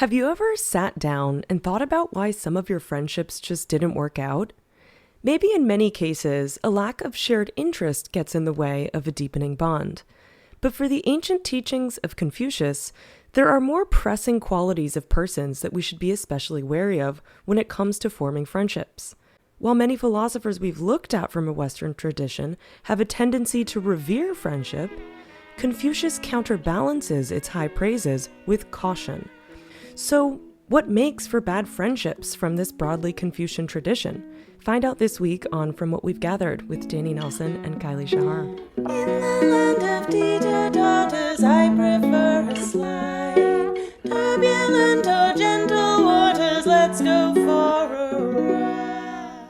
Have you ever sat down and thought about why some of your friendships just didn't work out? Maybe in many cases, a lack of shared interest gets in the way of a deepening bond. But for the ancient teachings of Confucius, there are more pressing qualities of persons that we should be especially wary of when it comes to forming friendships. While many philosophers we've looked at from a Western tradition have a tendency to revere friendship, Confucius counterbalances its high praises with caution. So, what makes for bad friendships from this broadly Confucian tradition? Find out this week on From What We've Gathered with Danny Nelson and Kylie Shahar. In the land of teeter totters, I prefer a slide. Turbulent or gentle waters, let's go for a ride.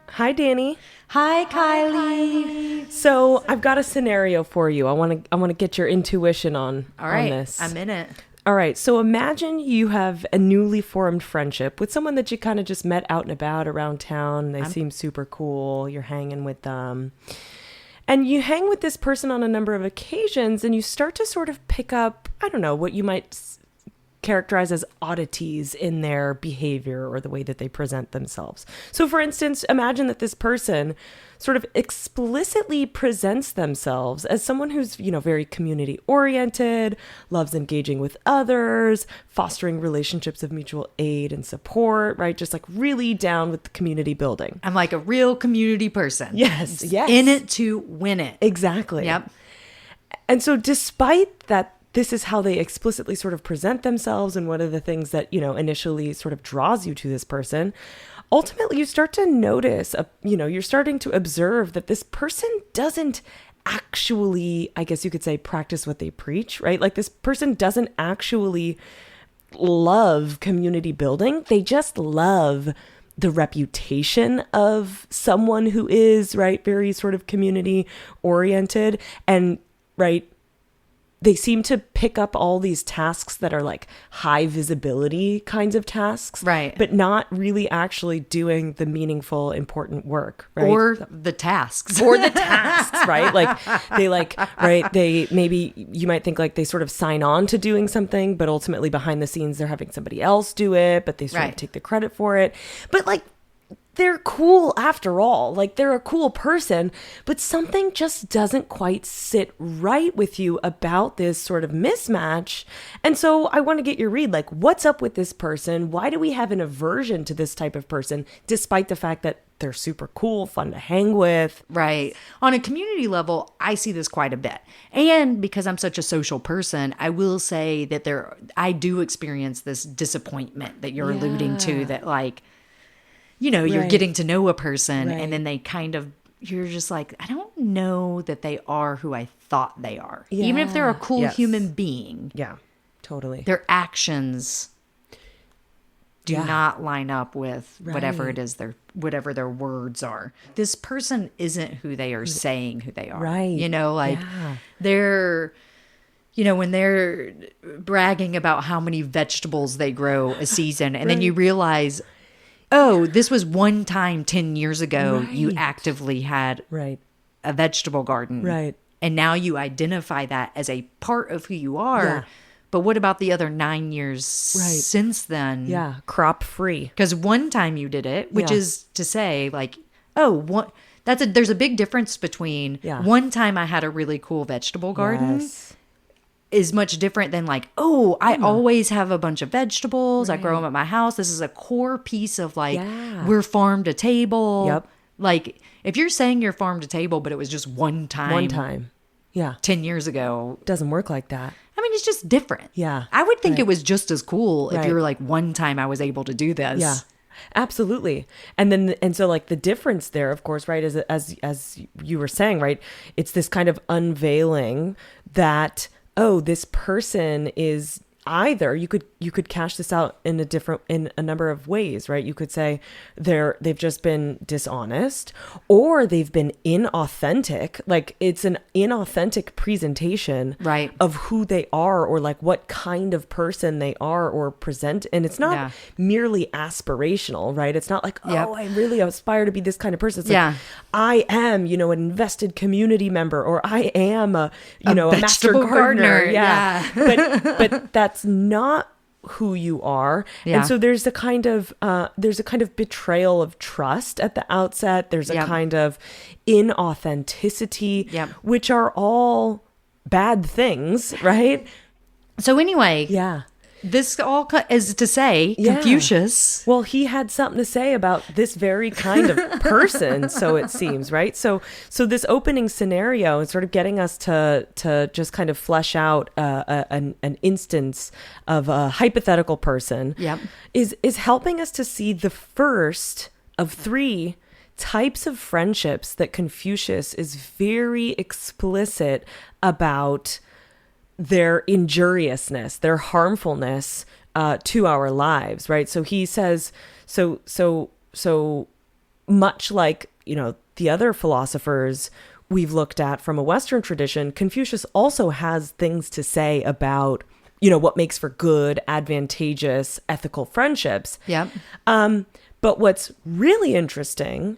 Hi, Danny. Hi, Kylie. So, I've got a scenario for you. I want to get your intuition on this. I'm in it. All right, so imagine you have a newly formed friendship with someone that you kind of just met out and about around town. They seem super cool. You're hanging with them. And you hang with this person on a number of occasions, and you start to sort of pick up, I don't know, what you might characterize as oddities in their behavior or the way that they present themselves. So for instance, imagine that this person sort of explicitly presents themselves as someone who's, very community oriented, loves engaging with others, fostering relationships of mutual aid and support, right? Just like really down with the community building. I'm like a real community person. Yes. In it to win it. Exactly. Yep. And so despite that, this is how they explicitly sort of present themselves and one of the things that, initially sort of draws you to this person. Ultimately, you start to notice, you're starting to observe that this person doesn't actually, I guess you could say, practice what they preach, right? Like this person doesn't actually love community building. They just love the reputation of someone who is, right, very sort of community oriented and, right, they seem to pick up all these tasks that are like high visibility kinds of tasks, right? But not really actually doing the meaningful, important work, right? Or the tasks, right? Right? They maybe you might think like they sort of sign on to doing something, but ultimately behind the scenes they're having somebody else do it, but they sort of take the credit for it. But like, they're cool after all. Like they're a cool person, but something just doesn't quite sit right with you about this sort of mismatch. And so I want to get your read. Like, what's up with this person? Why do we have an aversion to this type of person, despite the fact that they're super cool, fun to hang with? Right. On a community level, I see this quite a bit. And because I'm such a social person, I will say that I do experience this disappointment that you're alluding to, that like, you're getting to know a person and then they kind of, you're just like, I don't know that they are who I thought they are. Yeah. Even if they're a cool human being. Yeah, totally. Their actions do not line up with whatever it is, whatever their words are. This person isn't who they are saying who they are. Right. They're... when they're bragging about how many vegetables they grow a season and then you realize, oh, this was one time 10 years ago you actively had a vegetable garden. Right. And now you identify that as a part of who you are. Yeah. But what about the other 9 years since then? Yeah, crop free. Because one time you did it, which is to say like, there's a big difference between one time I had a really cool vegetable garden. Yes. Is much different than like, I always have a bunch of vegetables. I grow them at my house. This is a core piece of like, we're farm to table. Yep. Like if you're saying you're farm to table, but it was just one time. Yeah. 10 years ago. Doesn't work like that. I mean, it's just different. Yeah. I would think it was just as cool if you were like, one time I was able to do this. Yeah. Absolutely. And so like the difference there, of course, right, is as you were saying, right, it's this kind of unveiling that this person is either you could cash this out in a number of ways, right? You could say they've just been dishonest, or they've been inauthentic. Like it's an inauthentic presentation of who they are, or like what kind of person they are or present. And it's not merely aspirational, right? It's not like, I really aspire to be this kind of person. It's like, I am, an invested community member, or I am a master gardener. Yeah. But that's not who you are. Yeah. And so there's a kind of betrayal of trust at the outset. There's a Yep. kind of inauthenticity, Yep. which are all bad things, right? So anyway, Yeah. this all is to say Yeah. Confucius. Well, he had something to say about this very kind of person, so it seems, right? So this opening scenario is sort of getting us to just kind of flesh out an instance of a hypothetical person. Yep. Is helping us to see the first of three types of friendships that Confucius is very explicit about their injuriousness, their harmfulness to our lives, right? So he says, so much like, the other philosophers we've looked at from a Western tradition, Confucius also has things to say about, what makes for good, advantageous, ethical friendships. Yep. But what's really interesting,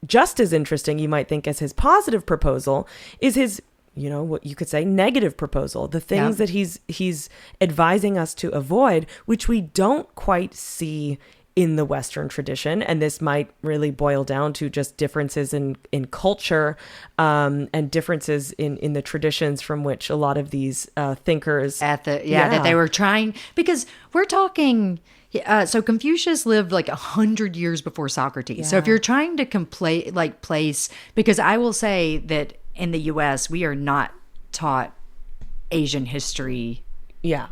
just as interesting, you might think, as his positive proposal, is his, what you could say, negative proposal, the things that he's advising us to avoid, which we don't quite see in the Western tradition. And this might really boil down to just differences in culture, and differences in the traditions from which a lot of these thinkers That they were trying, because we're talking. So Confucius lived like 100 years before Socrates. Yeah. So if you're trying to place, because I will say that in the U.S. we are not taught Asian history Yeah.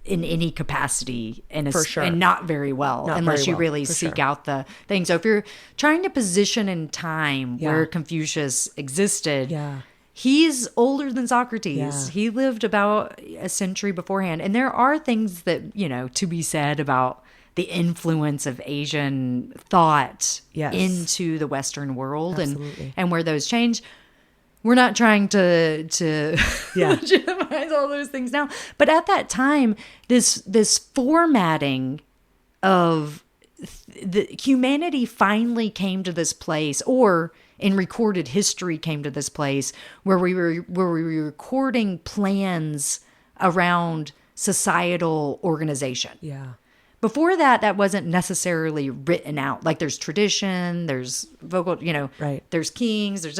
in any capacity, and For sure. and not very well, Not unless very you well, really for seek sure. out the thing. So if you're trying to position in time Yeah. where Confucius existed, Yeah. he's older than Socrates. Yeah. He lived about a century beforehand. And there are things that, to be said about the influence of Asian thought Yes. into the Western world, Absolutely. and where those change. We're not trying to Yeah. legitimize all those things now. But at that time, this formatting of the humanity finally came to this place, or in recorded history came to this place where we were recording plans around societal organization. Yeah. Before that, that wasn't necessarily written out. Like there's tradition, there's vocal, Right. there's kings, there's,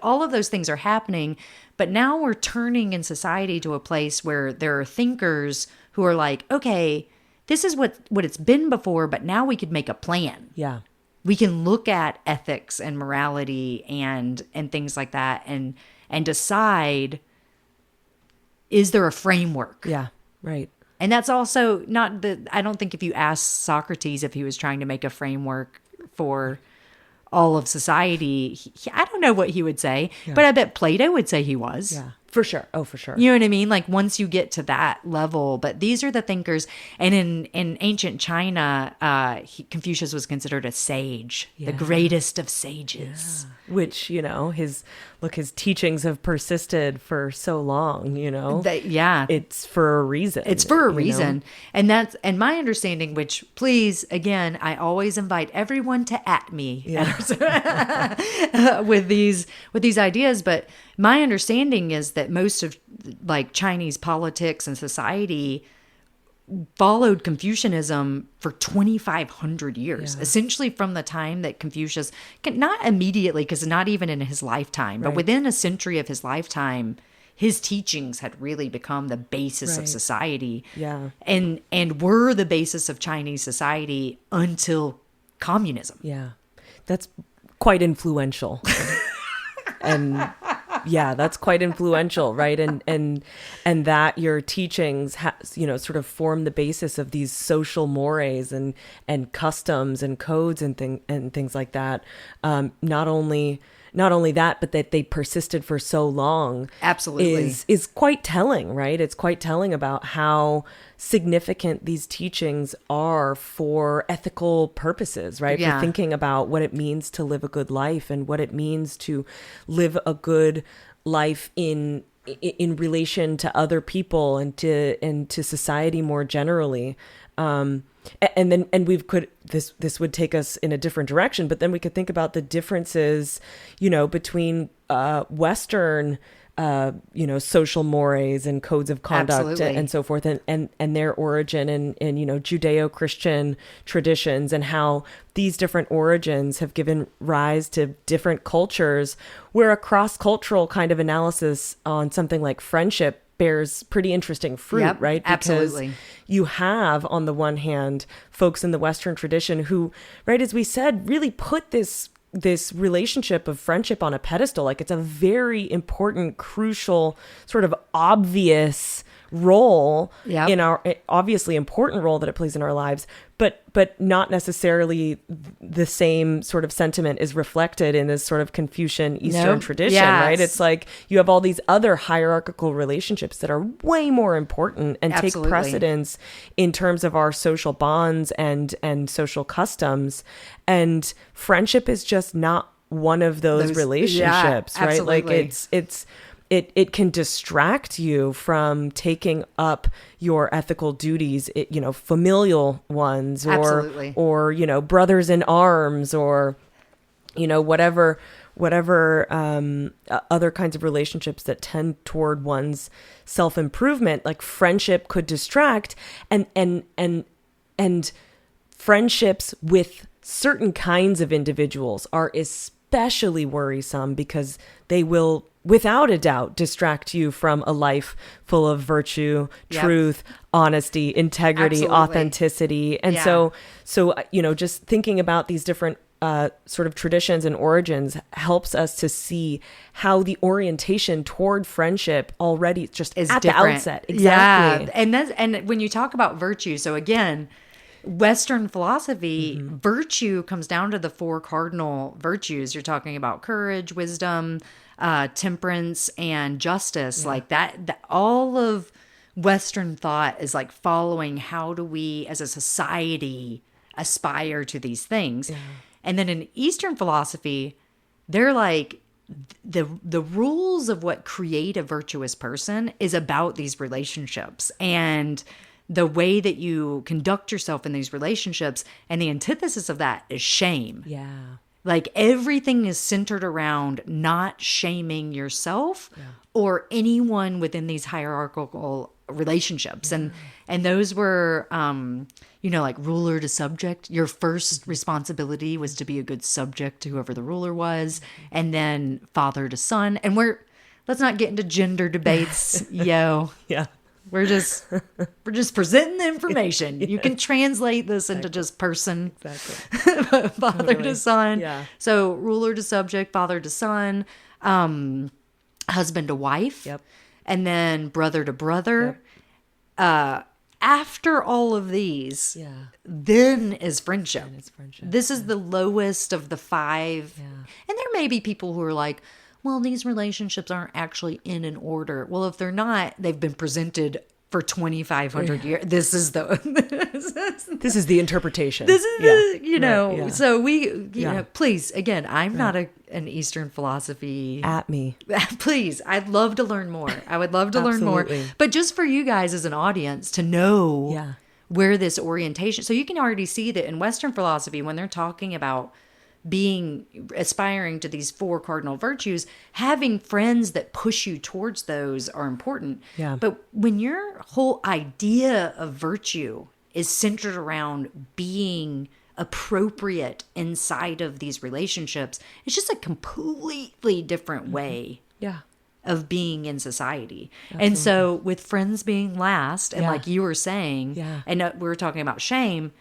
all of those things are happening. But now we're turning in society to a place where there are thinkers who are like, okay, this is what it's been before, but now we could make a plan. Yeah. We can look at ethics and morality and things like that and decide, is there a framework? Yeah. Right. And that's also not I don't think if you ask Socrates if he was trying to make a framework for all of society, I don't know what he would say, but I bet Plato would say he was. Yeah. For sure. Oh, for sure. You know what I mean? Like once you get to that level, but these are the thinkers. And in ancient China, Confucius was considered a sage, the greatest of sages. Which, his teachings have persisted for so long, It's for a reason. It's for a you reason. know? And my understanding, which please, again, I always invite everyone to at me with these ideas. But my understanding is that most of like Chinese politics and society followed Confucianism for 2,500 years, essentially from the time that Confucius, not immediately, because not even in his lifetime, but within a century of his lifetime, his teachings had really become the basis of society. Yeah. And were the basis of Chinese society until communism. Yeah. That's quite influential. And that's quite influential, right? And that your teachings sort of form the basis of these social mores and customs and codes and things like that. Not only that, but that they persisted for so long. Absolutely. Is quite telling, right? It's quite telling about how significant these teachings are for ethical purposes, right? Yeah. For thinking about what it means to live a good life and what it means to live a good life in relation to other people and to society more generally. This would take us in a different direction, but then we could think about the differences, between Western social mores and codes of conduct Absolutely. and so forth, and their origin in Judeo-Christian traditions, and how these different origins have given rise to different cultures, where a cross-cultural kind of analysis on something like friendship bears pretty interesting fruit, Yep, right? Because absolutely. you have, on the one hand, folks in the Western tradition who, right, as we said, really put this relationship of friendship on a pedestal. Like, it's a very important, crucial, sort of obvious role Yep. in our, obviously important role that it plays in our lives, but not necessarily the same sort of sentiment is reflected in this sort of Confucian Eastern tradition, Yes. right? It's like you have all these other hierarchical relationships that are way more important and Absolutely. take precedence in terms of our social bonds and social customs. And friendship is just not one of those relationships, right? Like it can distract you from taking up your ethical duties, familial ones, Absolutely. or brothers in arms, or whatever other kinds of relationships that tend toward one's self-improvement. Like, friendship could distract, and friendships with certain kinds of individuals are especially worrisome, because they will, without a doubt, distract you from a life full of virtue, Yep. truth, honesty, integrity, Absolutely. authenticity. And Yeah. so just thinking about these different sort of traditions and origins helps us to see how the orientation toward friendship already just Is at different. the outset. Exactly. Yeah. And when you talk about virtue, so again, Western philosophy, virtue comes down to the four cardinal virtues. You're talking about courage, wisdom, temperance, and justice. Like that, all of Western thought is like following, how do we as a society aspire to these things? And then in Eastern philosophy, they're like, the rules of what create a virtuous person is about these relationships and the way that you conduct yourself in these relationships. And the antithesis of that is shame. Yeah. Like, everything is centered around not shaming yourself or anyone within these hierarchical relationships. And those were, like ruler to subject. Your first responsibility was to be a good subject to whoever the ruler was. And then father to son. And let's not get into gender debates, yo. Yeah. We're just presenting the information. You can translate this into just person, Exactly. father to son. Yeah. So ruler to subject, father to son, husband to wife, Yep. and then brother to brother. After all of these, then is friendship. This is the lowest of the five. Yeah. And there may be people who are like, well, these relationships aren't actually in an order. Well, if they're not, they've been presented for 2,500 years. This is the This is the interpretation. this is the, Right, so we, please, again, I'm not an Eastern philosophy. At me. Please, I'd love to learn more. I would love to learn more. Absolutely. But just for you guys as an audience to know where this orientation, so you can already see that in Western philosophy, when they're talking about aspiring to these four cardinal virtues, having friends that push you towards those are important. Yeah. But when your whole idea of virtue is centered around being appropriate inside of these relationships, it's just a completely different way Yeah. of being in society. And so with friends being last, and like you were saying, and we were talking about shame,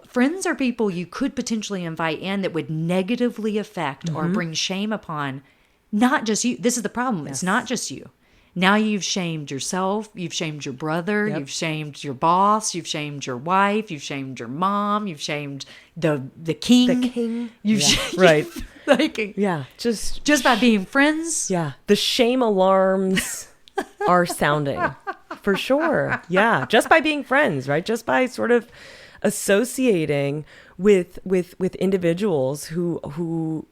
friends are people you could potentially invite in that would negatively affect or bring shame upon not just you. This is the problem. It's not just you. Now you've shamed yourself, you've shamed your brother, you've shamed your boss, you've shamed your wife, you've shamed your mom, you've shamed the king. The king. You've Right. like just by being friends. Yeah. The shame alarms are sounding. For sure. Yeah. Just by being friends, right? Just by sort of associating with individuals who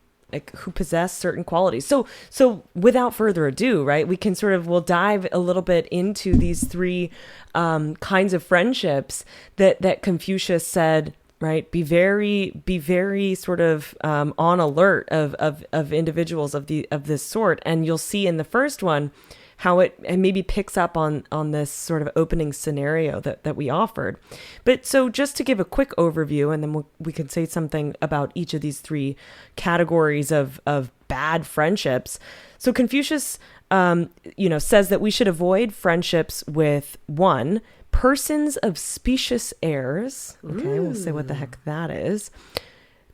possess certain qualities. So without further ado, right, we'll dive a little bit into these three kinds of friendships that Confucius said right? Be very sort of on alert of individuals of this sort. And you'll see in the first one how it maybe picks up on this sort of opening scenario that we offered. But so just to give a quick overview, and then we can say something about each of these three categories of bad friendships. So Confucius, says that we should avoid friendships with, one, persons of specious airs. Okay, we'll say what the heck that is.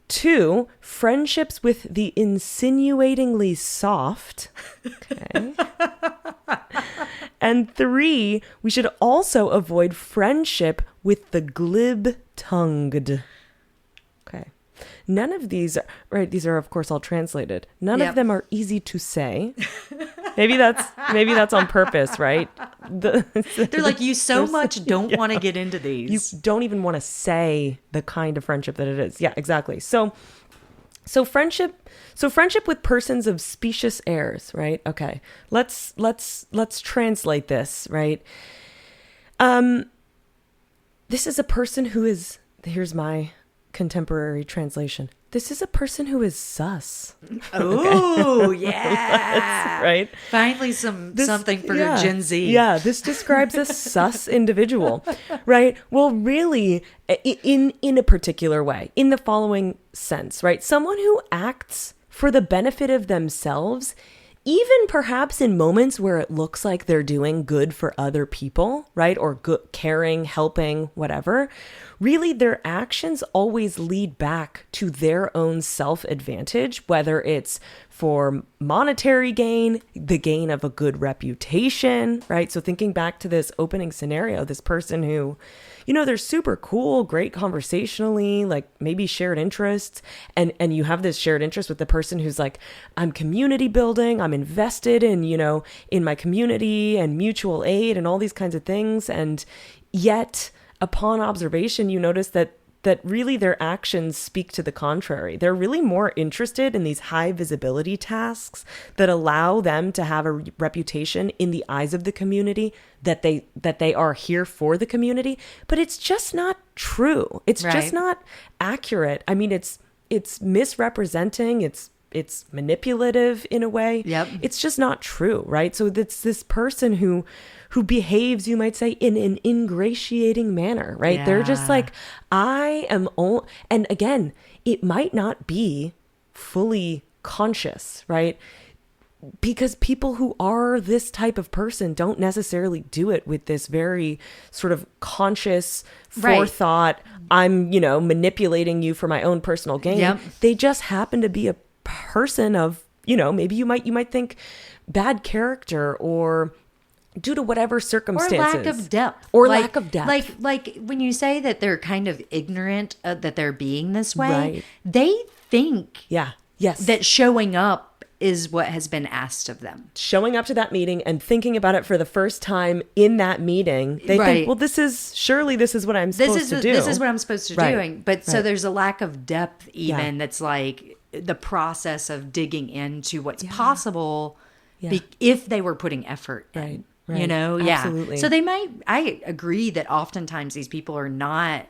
2, friendships with the insinuatingly soft. Okay. And 3, we should also avoid friendship with the glib-tongued. Okay. None of these, these are of course all translated. None of them are easy to say. Maybe that's on purpose, right? They're like, you so much don't want to get into these. You don't even want to say the kind of friendship that it is. Yeah, exactly. So friendship with persons of specious airs, right? Okay. Let's translate this, right? This is a person who is, here's my contemporary translation. This is a person who is sus. Oh, yeah. Right? Finally something for Gen Z. Yeah, this describes a sus individual, right? Well, really, in a particular way, in the following sense, right? Someone who acts for the benefit of themselves, even perhaps in moments where it looks like they're doing good for other people, right? Or good, caring, helping, whatever. Really, their actions always lead back to their own self-advantage, whether it's for monetary gain, the gain of a good reputation, right? So thinking back to this opening scenario, this person who, they're super cool, great conversationally, like maybe shared interests. And you have this shared interest with the person who's like, I'm community building, I'm invested in, in my community and mutual aid and all these kinds of things. And yet, upon observation, you notice that really their actions speak to the contrary. They're really more interested in these high visibility tasks that allow them to have a reputation in the eyes of the community, that they are here for the community. But it's just not true. It's just not accurate. I mean, it's misrepresenting. It's manipulative in a way. Yep. It's just not true, right? So it's this person who behaves, you might say, in an ingratiating manner, right? Yeah. They're just like, and again, it might not be fully conscious, right? Because people who are this type of person don't necessarily do it with this very sort of conscious forethought. I'm, manipulating you for my own personal gain. Yep. They just happen to be a person of, maybe you might think bad character, or due to whatever circumstances, or lack of depth, lack of depth. Like when you say that they're kind of ignorant that they're being this way, right. They think yes, that showing up is what has been asked of them. Showing up to that meeting and thinking about it for the first time in that meeting, they think, well, this is what I'm supposed to do. This is what I'm supposed to be doing. But so there's a lack of depth even that's like the process of digging into what's possible if they were putting effort in. Right. Absolutely. So I agree that oftentimes these people are not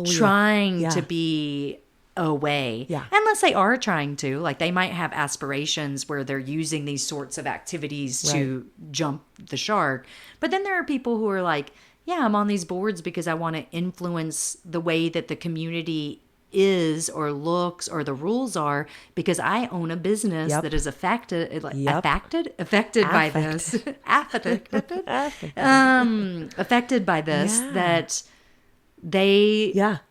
trying to be away. Yeah. Unless they are trying to. Like they might have aspirations where they're using these sorts of activities to jump the shark. But then there are people who are like, I'm on these boards because I want to influence the way that the community is or looks or the rules are, because I own a business that is affected by this affected by this, that they that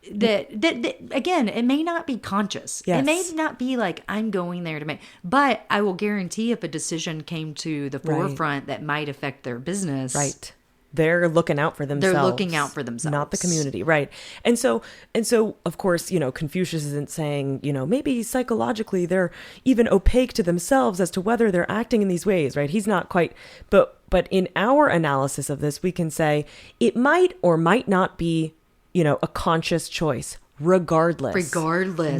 again, it may not be conscious. It may not be like I'm going there to make, but I will guarantee if a decision came to the forefront that might affect their business, they're looking out for themselves. They're looking out for themselves. Not the community. Right. And so, of course, Confucius isn't saying, maybe psychologically they're even opaque to themselves as to whether they're acting in these ways, right? He's not quite, but in our analysis of this, we can say it might or might not be, a conscious choice. Regardless,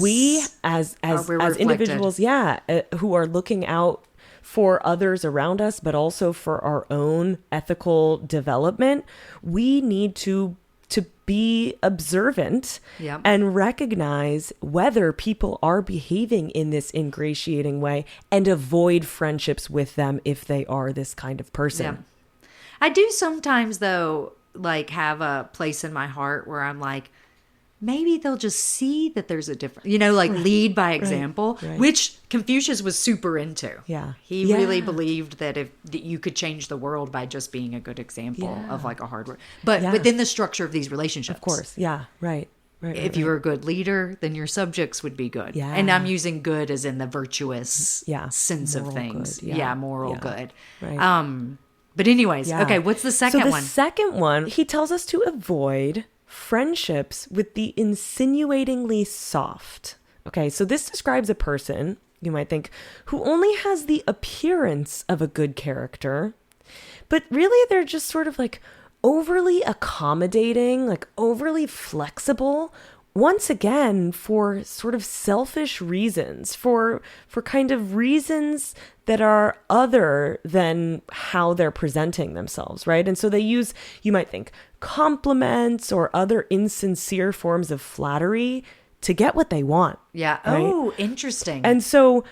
we as individuals, who are looking out for others around us, but also for our own ethical development, we need to be observant Yep. and recognize whether people are behaving in this ingratiating way and avoid friendships with them if they are this kind of person. Yeah. I do sometimes, though, like have a place in my heart where I'm like, maybe they'll just see that there's a difference, like lead by example, right. which Confucius was super into. Yeah. He really believed that that you could change the world by just being a good example of like a hard work, but within the structure of these relationships. Of course. Yeah. Right. If you were a good leader, then your subjects would be good. Yeah. And I'm using good as in the virtuous sense Moral of things. good. Yeah, moral good. Right. But anyways, okay, what's the second one? So the second one, he tells us to avoid friendships with the insinuatingly soft. Okay, so this describes a person, you might think, who only has the appearance of a good character, but really they're just sort of like overly accommodating, like overly flexible, once again for sort of selfish reasons, for kind of reasons that are other than how they're presenting themselves, right? And so they use, you might think, compliments or other insincere forms of flattery to get what they want. Yeah. Right? Oh, interesting. And so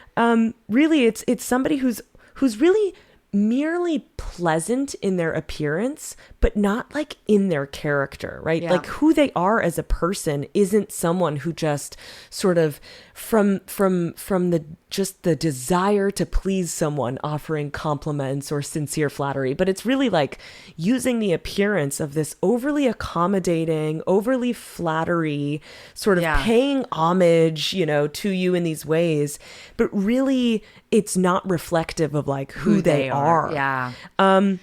really it's somebody who's really merely pleasant in their appearance, but not like in their character, right? Yeah. Like who they are as a person isn't someone who just sort of from the desire to please someone offering compliments or sincere flattery, but it's really like using the appearance of this overly accommodating, overly flattery, sort of paying homage, to you in these ways, but really it's not reflective of like who they are. Yeah. And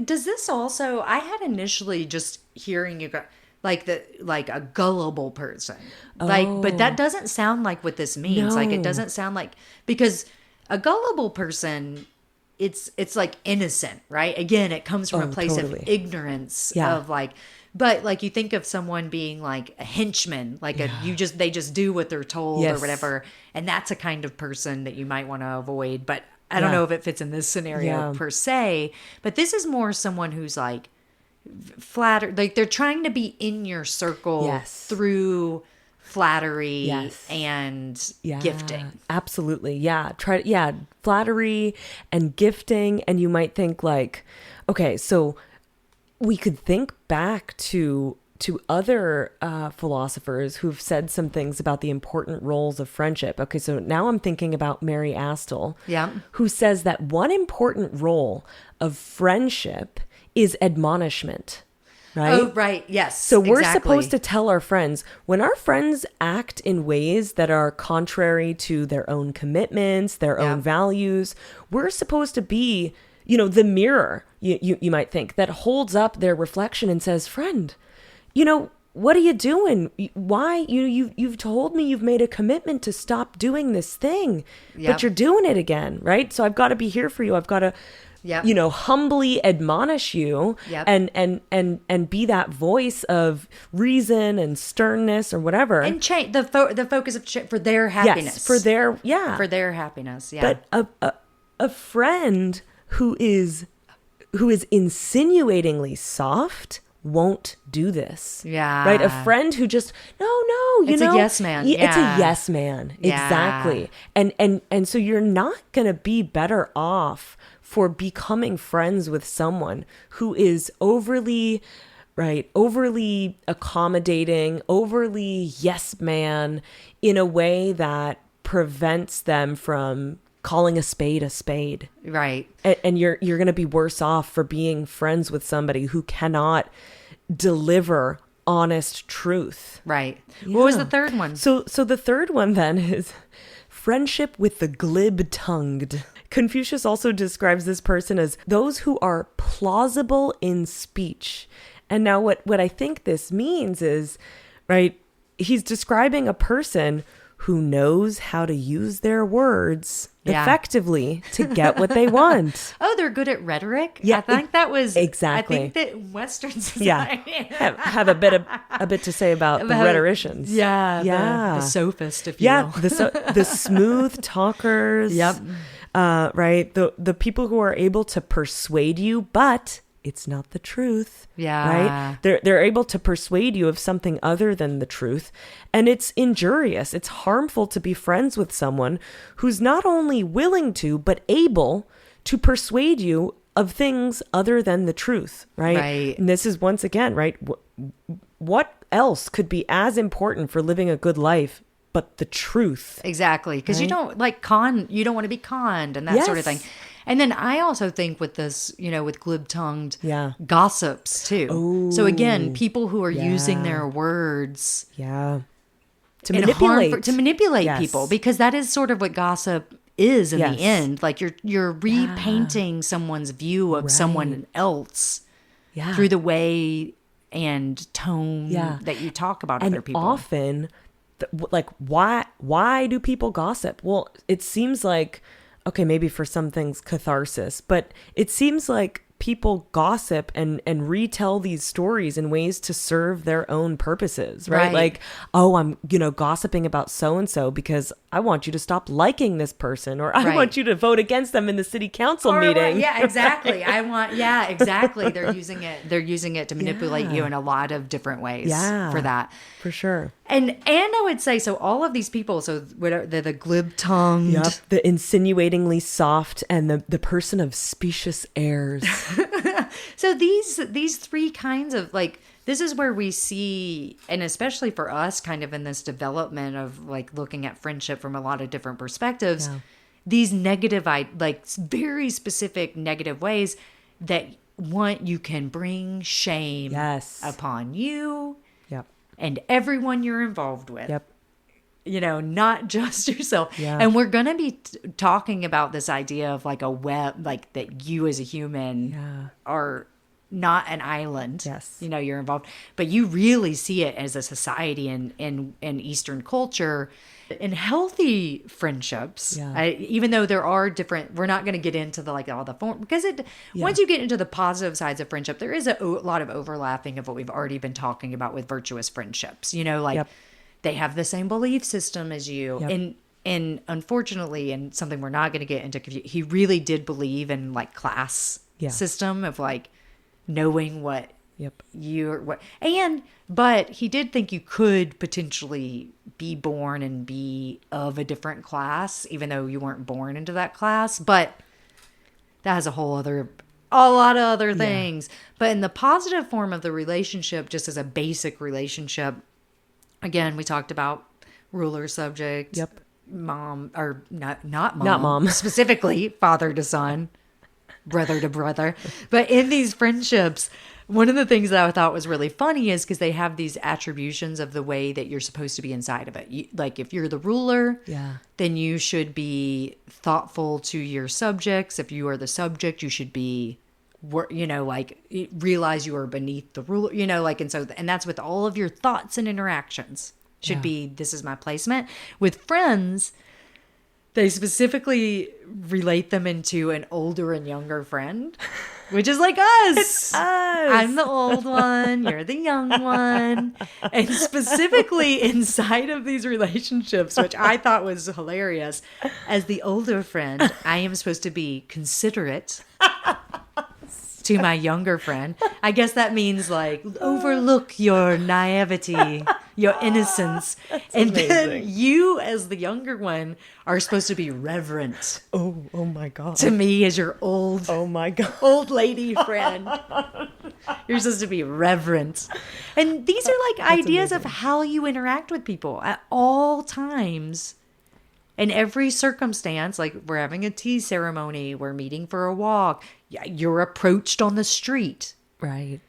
does this also, I had initially just hearing you go, like a gullible person, but that doesn't sound like what this means. No. Like it doesn't sound like, because a gullible person, it's like innocent, right? Again, it comes from a place of ignorance of like, but like you think of someone being like a henchman, like they just do what they're told or whatever. And that's a kind of person that you might want to avoid. But I don't know if it fits in this scenario per se, but this is more someone who's like flattered, like they're trying to be in your circle through flattery and gifting. Absolutely. Yeah. Flattery and gifting. And you might think like, okay, so we could think back to other philosophers who've said some things about the important roles of friendship. Okay, so now I'm thinking about Mary Astle, who says that one important role of friendship is admonishment, right? Oh, right. Yes. So we're supposed to tell our friends, when our friends act in ways that are contrary to their own commitments, their own values, we're supposed to be, the mirror, you might think, that holds up their reflection and says, friend, what are you doing? Why? You've told me you've made a commitment to stop doing this thing, but you're doing it again, right? So I've got to be here for you. I've got to, humbly admonish you and be that voice of reason and sternness or whatever. And change the focus of for their happiness. Yes, for their happiness. Yeah. But a friend who is insinuatingly soft won't do this. Yeah. Right? A friend who just, it's a yes man. It's a yes man. Yeah. Exactly. And so you're not going to be better off for becoming friends with someone who is overly accommodating, overly yes man in a way that prevents them from calling a spade. Right. And you're going to be worse off for being friends with somebody who cannot deliver honest truth. Right. Yeah. What was the third one? So the third one then is friendship with the glib-tongued. Confucius also describes this person as those who are plausible in speech. And now what I think this means is, right, he's describing a person who knows how to use their words effectively to get what they want. Oh, they're good at rhetoric? Yeah, I think that was... Exactly. I think that Western society... have a bit to say about the rhetoricians. The sophist, if you will. The smooth talkers. Yep. Right? The people who are able to persuade you, but it's not the truth. Yeah. Right? They're able to persuade you of something other than the truth. And it's injurious. It's harmful to be friends with someone who's not only willing to, but able to persuade you of things other than the truth. Right. Right. And this is once again, right? What else could be as important for living a good life but the truth? Exactly. Because you don't you don't want to be conned and that sort of thing. And then I also think with this, with glib-tongued gossips too. Oh, so again, people who are using their words to in manipulate. to manipulate Yes. people, because that is sort of what gossip is in the end. Like you're repainting someone's view of someone else through the way and tone that you talk about other people. Often, why do people gossip? Well, it seems like, okay, maybe for some things catharsis, but it seems like people gossip and retell these stories in ways to serve their own purposes, right? Like, oh, I'm, gossiping about so-and-so because I want you to stop liking this person, or I want you to vote against them in the city council meeting. Yeah, exactly. Exactly. They're using it to manipulate you in a lot of different ways for that. For sure. And I would say, so all of these people, so whatever, they're the glib-tongued. Yep, the insinuatingly soft and the person of specious airs. So these three kinds of, this is where we see, and especially for us kind of in this development of looking at friendship from a lot of different perspectives, these negative, very specific negative ways that you can bring shame upon you and everyone you're involved with. Yep. Not just yourself. Yeah. And we're going to be talking about this idea of a web, that you as a human are not an island. Yes. You're involved, but you really see it as a society in Eastern culture. In healthy friendships, even though there are different, we're not going to get into all the form, because once you get into the positive sides of friendship, there is a lot of overlapping of what we've already been talking about with virtuous friendships. They have the same belief system as you, and unfortunately, and something we're not going to get into, he really did believe in class system of knowing what but he did think you could potentially be born and be of a different class, even though you weren't born into that class. But that has a lot of other things. But in the positive form of the relationship, just as a basic relationship, again, we talked about ruler subject, mom, or not mom, specifically father to son, brother to brother. But in these friendships, one of the things that I thought was really funny is because they have these attributions of the way that you're supposed to be inside of it. If you're the ruler, then you should be thoughtful to your subjects. If you are the subject, you should be, realize you are beneath the ruler, and that's with all of your thoughts and interactions should be, this is my placement. With friends, they specifically relate them into an older and younger friend, which is like us. It's us. I'm the old one. You're the young one. And specifically inside of these relationships, which I thought was hilarious, as the older friend, I am supposed to be considerate to my younger friend. I guess that means overlook your naivety, your innocence. And then you, as the younger one, are supposed to be reverent. Oh my God. To me, as your old, oh my God, old lady friend. You're supposed to be reverent. And these are ideas of how you interact with people at all times. In every circumstance, we're having a tea ceremony, we're meeting for a walk, you're approached on the street. Right.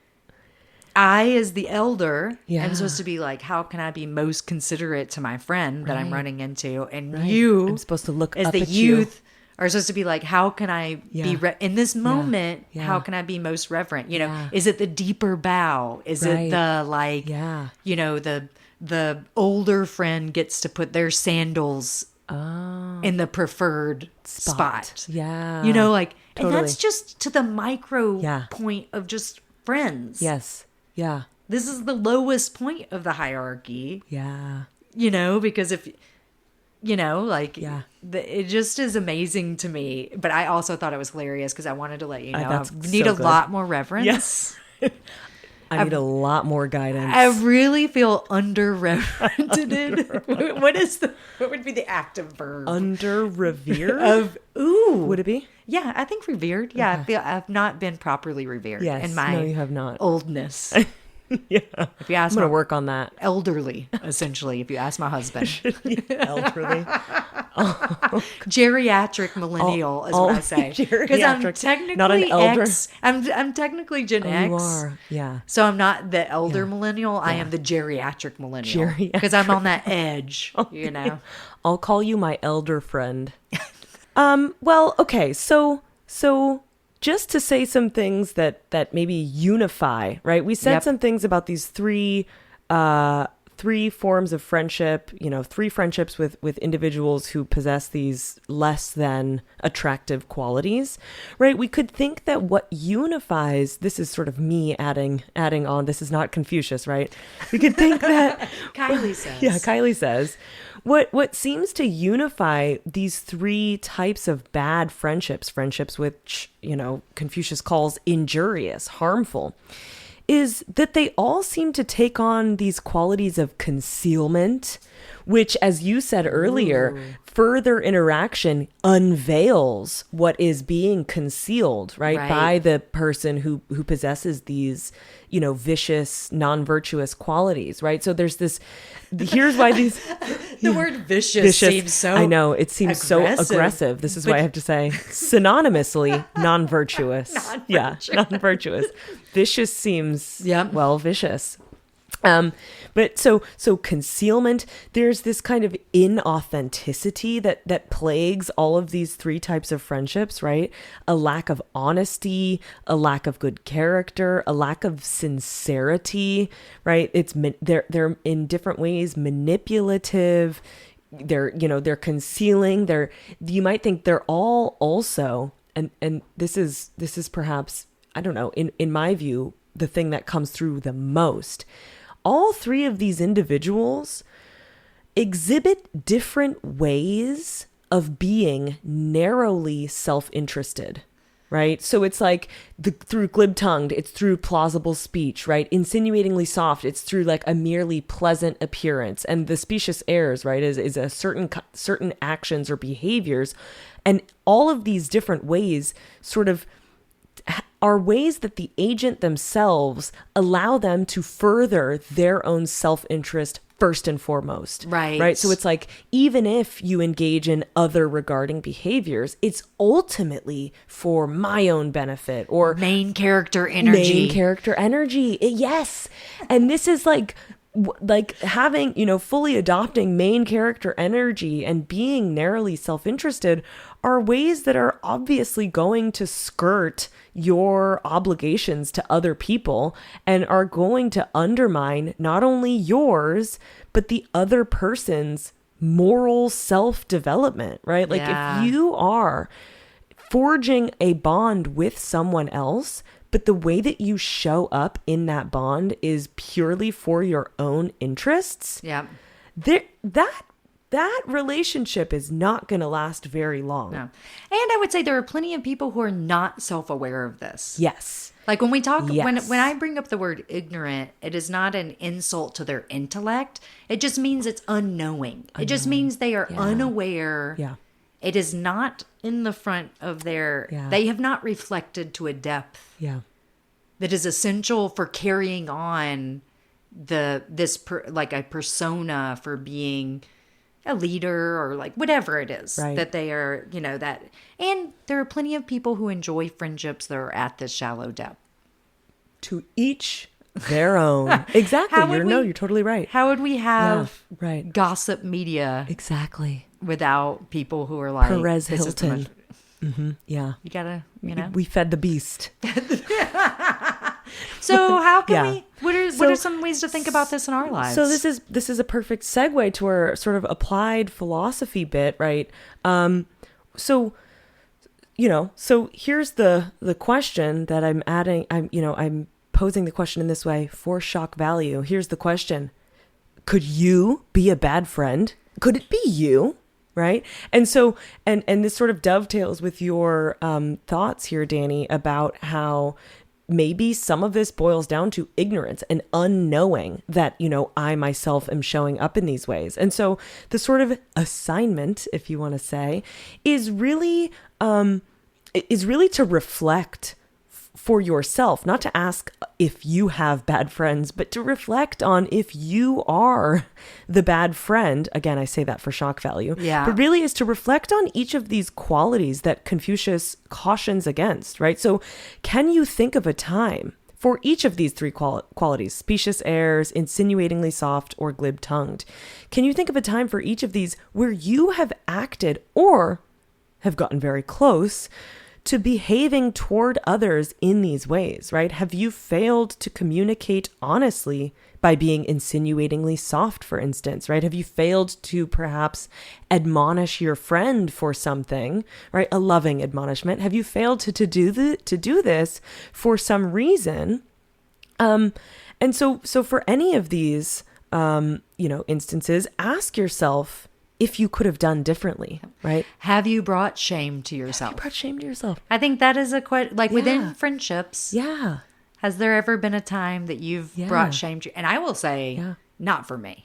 I, as the elder, am supposed to be how can I be most considerate to my friend that I'm running into? And you, I'm supposed to look as up the at youth, are supposed to be how can I be, in this moment, how can I be most reverent? Is it the deeper bow? Is it the, the older friend gets to put their sandals in the preferred spot. Yeah. Totally. And that's just to the micro point of just friends. Yes. Yeah. This is the lowest point of the hierarchy. Yeah. Because if like Yeah. it just is amazing to me. But I also thought it was hilarious because I wanted to let you know I that's need so a good. lot more reverence. Yes. I need a lot more guidance. I really feel under-reverented. What would be the active verb? Under revered? Ooh. Would it be? Yeah, I think revered. Yeah, I feel I've not been properly revered Yes. in my No, you have not. oldness. Yeah. If you ask I'm going my to work on that. elderly, essentially, if you ask my husband. Elderly. Geriatric millennial is what I say. Because I'm Geriatric, technically not an elder. X. I'm technically Gen X. You are. Yeah. So I'm not the elder millennial. I am the geriatric millennial. Because I'm on that edge, I'll call you my elder friend. Well, okay. So just to say some things that maybe unify, right? We said some things about these three forms of friendship, 3 friendships with individuals who possess these less than attractive qualities, right? We could think that what unifies, this is sort of me adding on, this is not Confucius, right? We could think that Kylie says. Yeah, Kylie says. What seems to unify these 3 types of bad friendships which, Confucius calls injurious, harmful, is that they all seem to take on these qualities of concealment, which, as you said earlier, further interaction unveils what is being concealed, right? By the person who possesses these, vicious, non-virtuous qualities, right? So there's this, here's why these... The word vicious seems so I know, it seems so aggressive. This is why I have to say synonymously non-virtuous. Yeah, non-virtuous. Vicious seems, well, vicious. But so concealment, there's this kind of inauthenticity that plagues all of these 3 types of friendships, right? A lack of honesty, a lack of good character, a lack of sincerity, right? They're in different ways manipulative. They're concealing. You might think they're all also, and this is perhaps, I don't know, in my view, the thing that comes through the most. All 3 of these individuals exhibit different ways of being narrowly self-interested, right? So it's like through glib-tongued, it's through plausible speech, right? Insinuatingly soft, it's through like a merely pleasant appearance. And the specious airs, right, is a certain actions or behaviors. And all of these different ways sort of are ways that the agent themselves allow them to further their own self-interest first and foremost. Right. So it's like, even if you engage in other regarding behaviors, it's ultimately for my own benefit or main character energy. Yes. And this is like having, fully adopting main character energy and being narrowly self-interested are ways that are obviously going to skirt your obligations to other people and are going to undermine not only yours, but the other person's moral self-development, right? Like if you are forging a bond with someone else, but the way that you show up in that bond is purely for your own interests, that relationship is not going to last very long. No. And I would say there are plenty of people who are not self-aware of this. Yes. Like when we talk, when I bring up the word ignorant, it is not an insult to their intellect. It just means it's unknowing. It just means they are unaware. Yeah. It is not in the front of their, they have not reflected to a depth that is essential for carrying on like a persona for being a leader or like whatever it is that they are, that. And there are plenty of people who enjoy friendships that are at this shallow depth. To each their own. Exactly. You're totally right. How would we have gossip media exactly without people who are like Perez Hilton? Yeah. You gotta, We fed the beast. So how can we? What are some ways to think about this in our lives? So this is a perfect segue to our sort of applied philosophy bit, right? So here's the question that I'm adding. I'm posing the question in this way for shock value. Here's the question: could you be a bad friend? Could it be you? Right. And so, and this sort of dovetails with your thoughts here, Danny, about how maybe some of this boils down to ignorance and unknowing that, I myself am showing up in these ways. And so the sort of assignment, if you want to say, is really to reflect for yourself, not to ask if you have bad friends, but to reflect on if you are the bad friend. Again, I say that for shock value. Yeah. But really is to reflect on each of these qualities that Confucius cautions against, right? So can you think of a time for each of these three qualities, specious airs, insinuatingly soft, or glib-tongued? Can you think of a time for each of these where you have acted or have gotten very close to behaving toward others in these ways, right? Have you failed to communicate honestly by being insinuatingly soft, for instance, right? Have you failed to perhaps admonish your friend for something, right? A loving admonishment. Have you failed to do this for some reason? And so for any of these, instances, ask yourself if you could have done differently, right? Have you brought shame to yourself? You brought shame to yourself. I think that is within friendships. Yeah. Has there ever been a time that you've brought shame to? And I will say, not for me.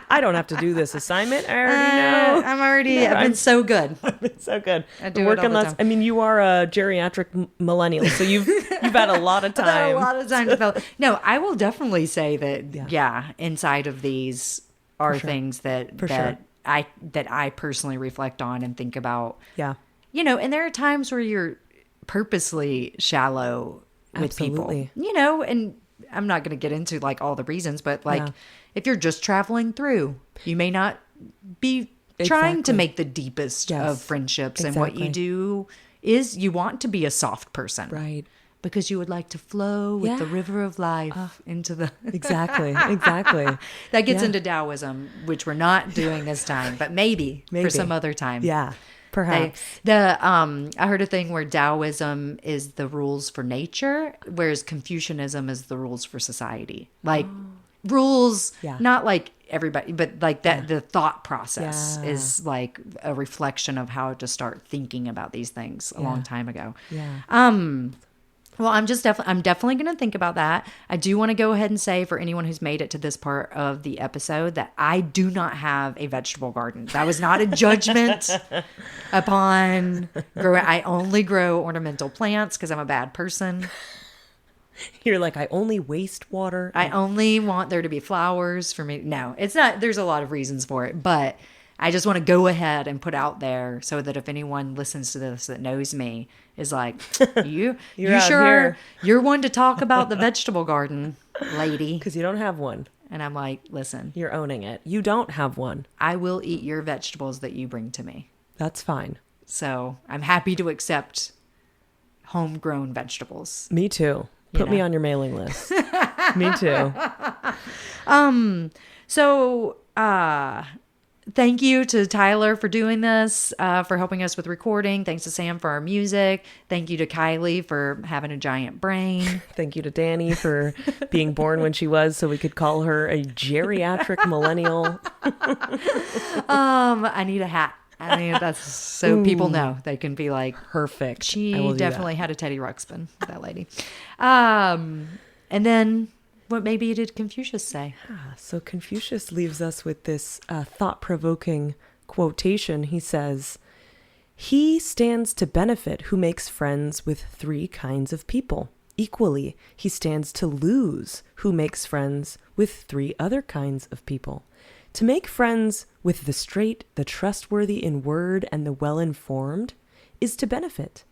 I don't have to do this assignment. I already know. I've been so good. I've been so good. I do it all the time. I mean, you are a geriatric millennial, so you've had a lot of time. A lot of time to develop. No, I will definitely say that. Inside of these are things that I personally reflect on and think about. Yeah. And there are times where you're purposely shallow with people. And I'm not going to get into all the reasons, but if you're just traveling through, you may not be trying to make the deepest of friendships. And what you do is you want to be a soft person. Right. Because you would like to flow with the river of life into the... Exactly. That gets into Taoism, which we're not doing this time, but maybe for some other time. Yeah. Perhaps. I heard a thing where Taoism is the rules for nature, whereas Confucianism is the rules for society. Rules, not like everybody, but the thought process is a reflection of how to start thinking about these things a long time ago. Yeah. Well, I'm definitely going to think about that. I do want to go ahead and say for anyone who's made it to this part of the episode that I do not have a vegetable garden. That was not a judgment upon growing. I only grow ornamental plants because I'm a bad person. You're like, I only waste water. I only want there to be flowers for me. No, it's not. There's a lot of reasons for it, but I just want to go ahead and put out there so that if anyone listens to this that knows me is like, you sure you're one to talk about the vegetable garden, lady. Because you don't have one. And I'm like, listen. You're owning it. You don't have one. I will eat your vegetables that you bring to me. That's fine. So I'm happy to accept homegrown vegetables. Me too. Put me on your mailing list. Me too. So, thank you to Tyler for doing this, for helping us with recording. Thanks to Sam for our music. Thank you to Kylie for having a giant brain. Thank you to Danny for being born when she was so we could call her a geriatric millennial. I need a hat. I mean, that's so people know. They can be like, perfect. She definitely had a Teddy Ruxpin, that lady. And then what maybe did Confucius say? So Confucius leaves us with this thought-provoking quotation. He says, "He stands to benefit who makes friends with three kinds of people. Equally, he stands to lose who makes friends with three other kinds of people. To make friends with the straight, the trustworthy in word, and the well-informed is to benefit.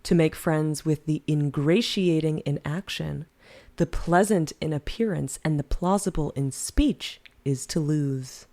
To make friends with the ingratiating in action, the pleasant in appearance, and the plausible in speech is to lose."